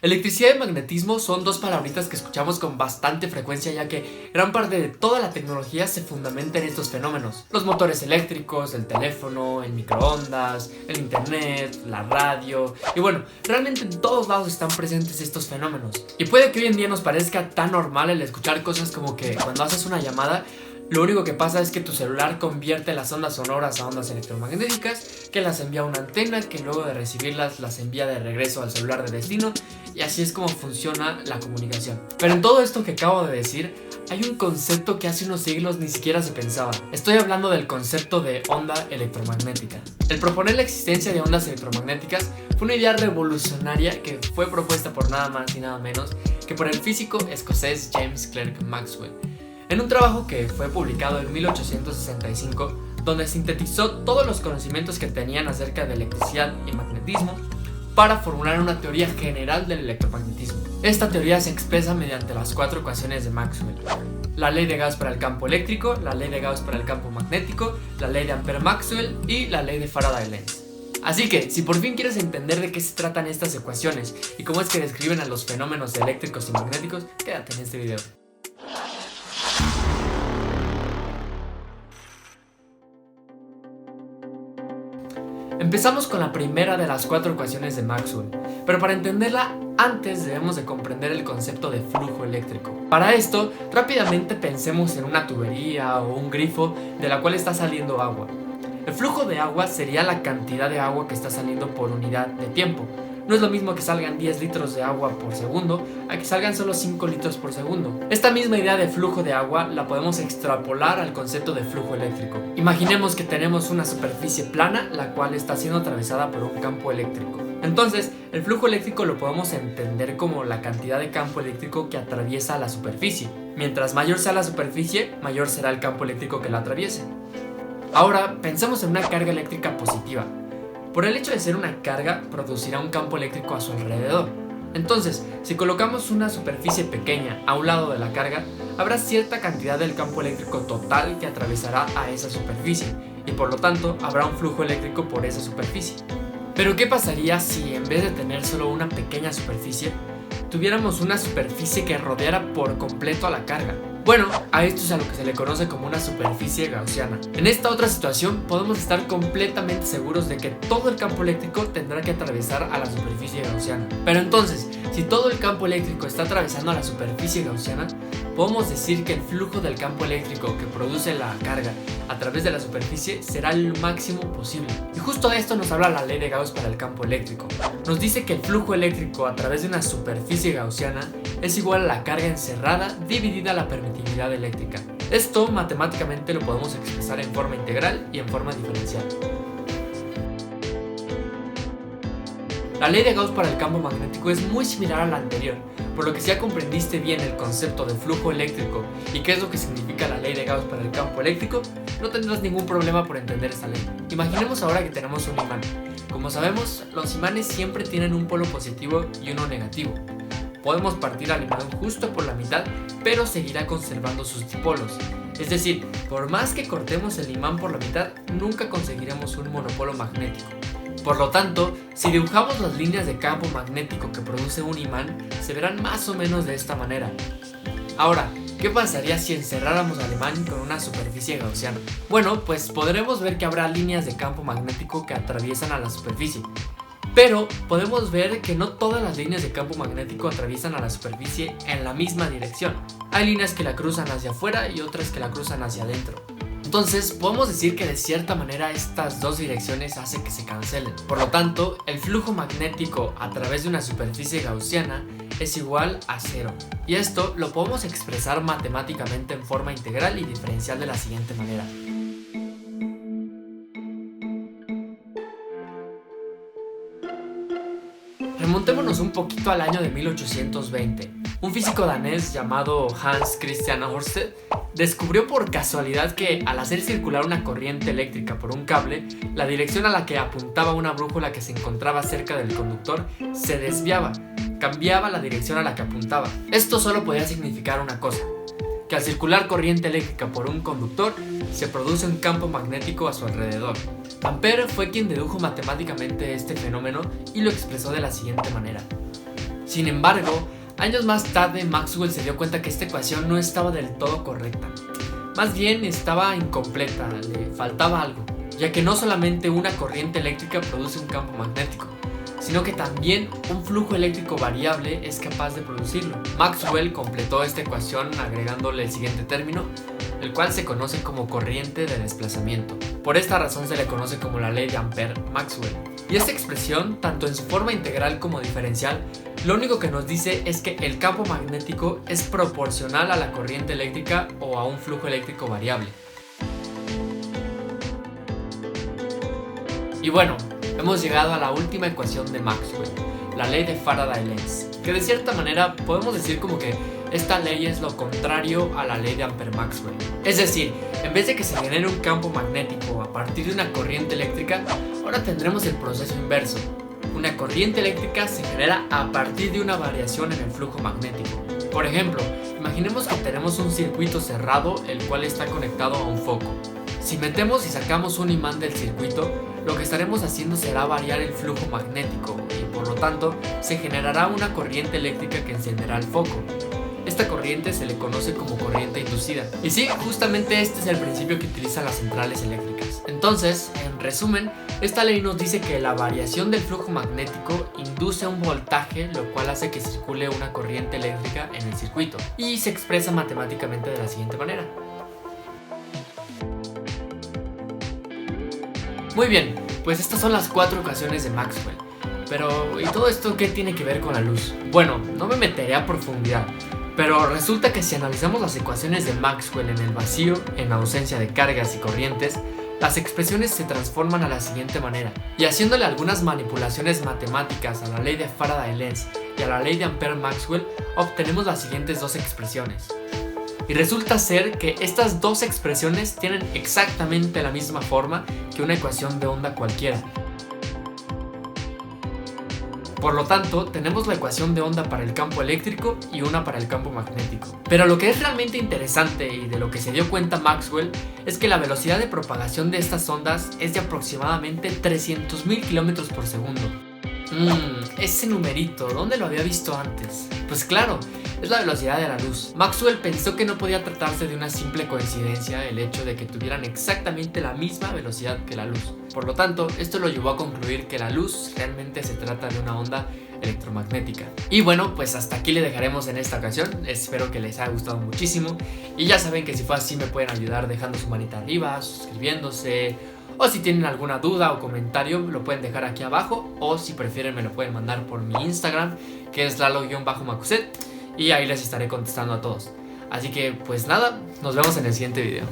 Electricidad y magnetismo son dos palabritas que escuchamos con bastante frecuencia, ya que gran parte de toda la tecnología se fundamenta en estos fenómenos. Los motores eléctricos, el teléfono, el microondas, el internet, la radio, y bueno, realmente en todos lados están presentes estos fenómenos. Y puede que hoy en día nos parezca tan normal el escuchar cosas como que cuando haces una llamada, lo único que pasa es que tu celular convierte las ondas sonoras a ondas electromagnéticas, que las envía a una antena, que luego de recibirlas las envía de regreso al celular de destino, y así es como funciona la comunicación. Pero en todo esto que acabo de decir, hay un concepto que hace unos siglos ni siquiera se pensaba. Estoy hablando del concepto de onda electromagnética. El proponer la existencia de ondas electromagnéticas fue una idea revolucionaria que fue propuesta por nada más y nada menos que por el físico escocés James Clerk Maxwell, en un trabajo que fue publicado en 1865, donde sintetizó todos los conocimientos que tenían acerca de electricidad y magnetismo para formular una teoría general del electromagnetismo. Esta teoría se expresa mediante las 4 ecuaciones de Maxwell: la ley de Gauss para el campo eléctrico, la ley de Gauss para el campo magnético, la ley de Ampère-Maxwell y la ley de Faraday-Lenz. Así que, si por fin quieres entender de qué se tratan estas ecuaciones y cómo es que describen a los fenómenos eléctricos y magnéticos, quédate en este video. Empezamos con la primera de las 4 ecuaciones de Maxwell, pero para entenderla antes debemos de comprender el concepto de flujo eléctrico. Para esto, rápidamente pensemos en una tubería o un grifo de la cual está saliendo agua. El flujo de agua sería la cantidad de agua que está saliendo por unidad de tiempo. No es lo mismo que salgan 10 litros de agua por segundo a que salgan solo 5 litros por segundo. Esta misma idea de flujo de agua la podemos extrapolar al concepto de flujo eléctrico. Imaginemos que tenemos una superficie plana, la cual está siendo atravesada por un campo eléctrico. Entonces, el flujo eléctrico lo podemos entender como la cantidad de campo eléctrico que atraviesa la superficie. Mientras mayor sea la superficie, mayor será el campo eléctrico que la atraviese. Ahora, pensemos en una carga eléctrica positiva. Por el hecho de ser una carga, producirá un campo eléctrico a su alrededor. Entonces, si colocamos una superficie pequeña a un lado de la carga, habrá cierta cantidad del campo eléctrico total que atravesará a esa superficie, y por lo tanto habrá un flujo eléctrico por esa superficie. Pero ¿qué pasaría si en vez de tener solo una pequeña superficie, tuviéramos una superficie que rodeara por completo a la carga? Bueno, a esto es a lo que se le conoce como una superficie gaussiana. En esta otra situación podemos estar completamente seguros de que todo el campo eléctrico tendrá que atravesar a la superficie gaussiana. Pero entonces, si todo el campo eléctrico está atravesando a la superficie gaussiana, podemos decir que el flujo del campo eléctrico que produce la carga a través de la superficie será el máximo posible. Y justo de esto nos habla la ley de Gauss para el campo eléctrico. Nos dice que el flujo eléctrico a través de una superficie gaussiana es igual a la carga encerrada dividida la permitividad eléctrica. Esto matemáticamente lo podemos expresar en forma integral y en forma diferencial. La ley de Gauss para el campo magnético es muy similar a la anterior, por lo que si ya comprendiste bien el concepto de flujo eléctrico y qué es lo que significa la ley de Gauss para el campo eléctrico, no tendrás ningún problema por entender esta ley. Imaginemos ahora que tenemos un imán. Como sabemos, los imanes siempre tienen un polo positivo y uno negativo. Podemos partir al imán justo por la mitad, pero seguirá conservando sus dipolos. Es decir, por más que cortemos el imán por la mitad, nunca conseguiremos un monopolo magnético. Por lo tanto, si dibujamos las líneas de campo magnético que produce un imán, se verán más o menos de esta manera. Ahora, ¿qué pasaría si encerráramos al imán con una superficie gaussiana? Bueno, pues podremos ver que habrá líneas de campo magnético que atraviesan a la superficie. Pero podemos ver que no todas las líneas de campo magnético atraviesan a la superficie en la misma dirección. Hay líneas que la cruzan hacia afuera y otras que la cruzan hacia adentro. Entonces, podemos decir que de cierta manera estas dos direcciones hacen que se cancelen. Por lo tanto, el flujo magnético a través de una superficie gaussiana es igual a 0. Y esto lo podemos expresar matemáticamente en forma integral y diferencial de la siguiente manera. Remontémonos un poquito al año de 1820. Un físico danés llamado Hans Christian Ørsted descubrió por casualidad que al hacer circular una corriente eléctrica por un cable, la dirección a la que apuntaba una brújula que se encontraba cerca del conductor se desviaba, cambiaba la dirección a la que apuntaba. Esto solo podía significar una cosa: que al circular corriente eléctrica por un conductor, se produce un campo magnético a su alrededor. Ampère fue quien dedujo matemáticamente este fenómeno y lo expresó de la siguiente manera: Sin embargo, años más tarde Maxwell se dio cuenta que esta ecuación no estaba del todo correcta. Más bien estaba incompleta, le faltaba algo, ya que no solamente una corriente eléctrica produce un campo magnético, sino que también un flujo eléctrico variable es capaz de producirlo. Maxwell completó esta ecuación agregándole el siguiente término, el cual se conoce como corriente de desplazamiento. Por esta razón se le conoce como la ley de Ampère-Maxwell. Y esta expresión, tanto en su forma integral como diferencial, lo único que nos dice es que el campo magnético es proporcional a la corriente eléctrica o a un flujo eléctrico variable. Y bueno, hemos llegado a la última ecuación de Maxwell, la ley de Faraday-Lenz, que de cierta manera podemos decir como que esta ley es lo contrario a la ley de Ampère-Maxwell. Es decir, en vez de que se genere un campo magnético a partir de una corriente eléctrica, ahora tendremos el proceso inverso. Una corriente eléctrica se genera a partir de una variación en el flujo magnético. Por ejemplo, imaginemos que tenemos un circuito cerrado el cual está conectado a un foco. Si metemos y sacamos un imán del circuito, lo que estaremos haciendo será variar el flujo magnético y por lo tanto se generará una corriente eléctrica que encenderá el foco. Esta corriente se le conoce como corriente inducida. Y sí, justamente este es el principio que utilizan las centrales eléctricas. Entonces, en resumen, esta ley nos dice que la variación del flujo magnético induce un voltaje, lo cual hace que circule una corriente eléctrica en el circuito. Y se expresa matemáticamente de la siguiente manera. Muy bien, pues estas son las 4 ecuaciones de Maxwell. Pero, ¿y todo esto qué tiene que ver con la luz? Bueno, no me meteré a profundidad, pero resulta que si analizamos las ecuaciones de Maxwell en el vacío, en ausencia de cargas y corrientes, las expresiones se transforman a la siguiente manera. Y haciéndole algunas manipulaciones matemáticas a la ley de Faraday-Lenz y a la ley de Ampère-Maxwell, obtenemos las siguientes dos expresiones. Y resulta ser que estas dos expresiones tienen exactamente la misma forma que una ecuación de onda cualquiera. Por lo tanto, tenemos la ecuación de onda para el campo eléctrico y una para el campo magnético. Pero lo que es realmente interesante y de lo que se dio cuenta Maxwell es que la velocidad de propagación de estas ondas es de aproximadamente 300.000 km por segundo. Ese numerito, ¿dónde lo había visto antes? Pues claro, es la velocidad de la luz. Maxwell pensó que no podía tratarse de una simple coincidencia el hecho de que tuvieran exactamente la misma velocidad que la luz. Por lo tanto, esto lo llevó a concluir que la luz realmente se trata de una onda electromagnética. Y bueno, pues hasta aquí le dejaremos en esta ocasión. Espero que les haya gustado muchísimo. Y ya saben que si fue así me pueden ayudar dejando su manita arriba, suscribiéndose, o si tienen alguna duda o comentario lo pueden dejar aquí abajo, o si prefieren me lo pueden mandar por mi Instagram, que es lalo_macuset, y ahí les estaré contestando a todos. Así que pues nada, nos vemos en el siguiente video.